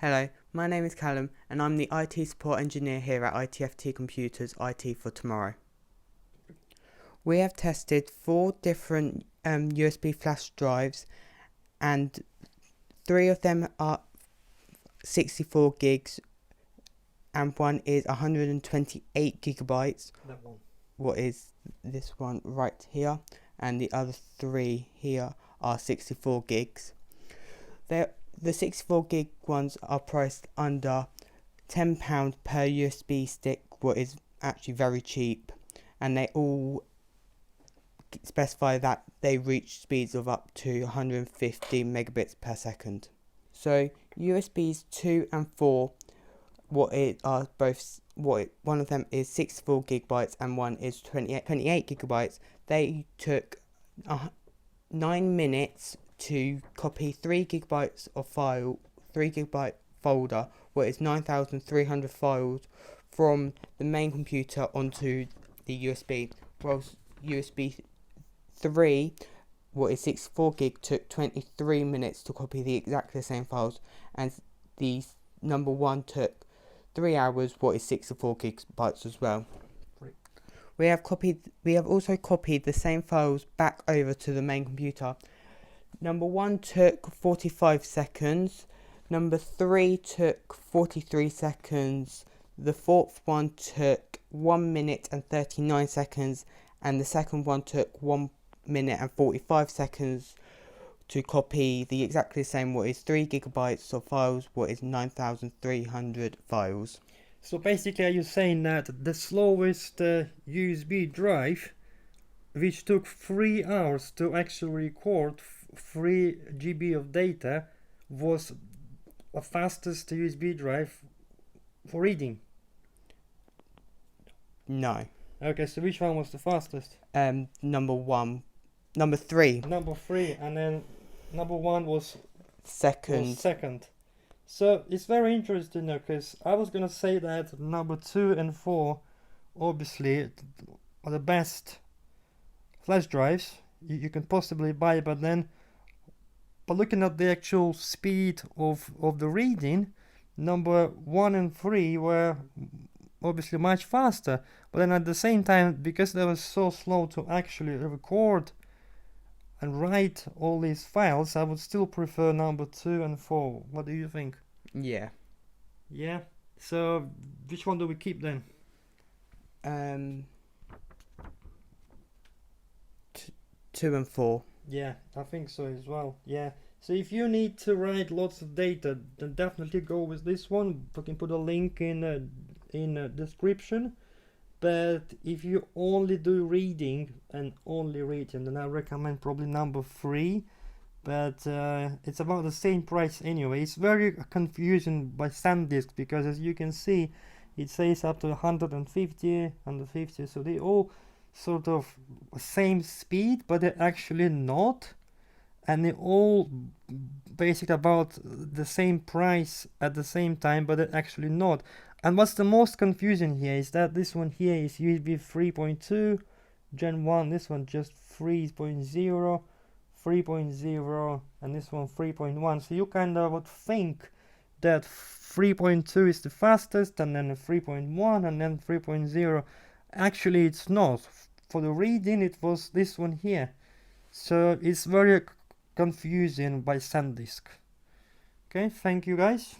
Hello, my name is Callum and I'm the IT support engineer here at iTFT Computers IT for Tomorrow. We have tested 4 different USB flash drives and 3 of them are 64 gigs and one is 128 gigabytes. That one. What is this one right here, and the other 3 here are 64 gigs. The 64 gig ones are priced under £10 per USB stick, what is actually very cheap, and they all specify that they reach speeds of up to 150 megabits per second. So USBs 2 and 4, one of them is 64 gigabytes and one is 28 gigabytes. They took 9 minutes to copy 3 gigabytes of 3 gigabyte folder, what is 9,300 files from the main computer onto the USB, whilst USB 3, what is 64 gig, took 23 minutes to copy the exactly same files, and the number 1 took 3 hours, what is 64 gigabytes as well. We have also copied the same files back over to the main computer. Number 1 took 45 seconds, number 3 took 43 seconds, the 4th one took 1 minute and 39 seconds, and the second one took 1 minute and 45 seconds to copy the exactly same, what is 3 gigabytes of files, what is 9,300 files. So basically, are you saying that the slowest USB drive, which took 3 hours to actually record 3 GB of data, was the fastest USB drive for reading? No. Okay, so which one was the fastest? Number 3. Number 3, and then number 1 was Second. So it's very interesting now, because I was gonna say that number 2 and 4 obviously are the best flash drives you can possibly buy, but looking at the actual speed of the reading, number 1 and 3 were obviously much faster, but then at the same time, because they were so slow to actually record and write all these files, I would still prefer number 2 and 4. What do you think? Yeah. So which one do we keep then? 2 and 4. Yeah, I think so as well. Yeah. So if you need to write lots of data, then definitely go with this one. I can put a link in the description. But if you only do reading and only reading, then I recommend probably number 3. But it's about the same price anyway. It's very confusing by Sandisk, because as you can see, it says up to 150, so they all sort of same speed, but they're actually not, and they all basically about the same price at the same time, but they're actually not. And what's the most confusing here is that this one here is USB 3.2 Gen 1, this one just 3.0, 3.0, and this one 3.1. So you kind of would think that 3.2 is the fastest, and then 3.1, and then 3.0. Actually, it's not. For the reading, it was this one here. So it's very confusing by Sandisk. Okay, thank you guys.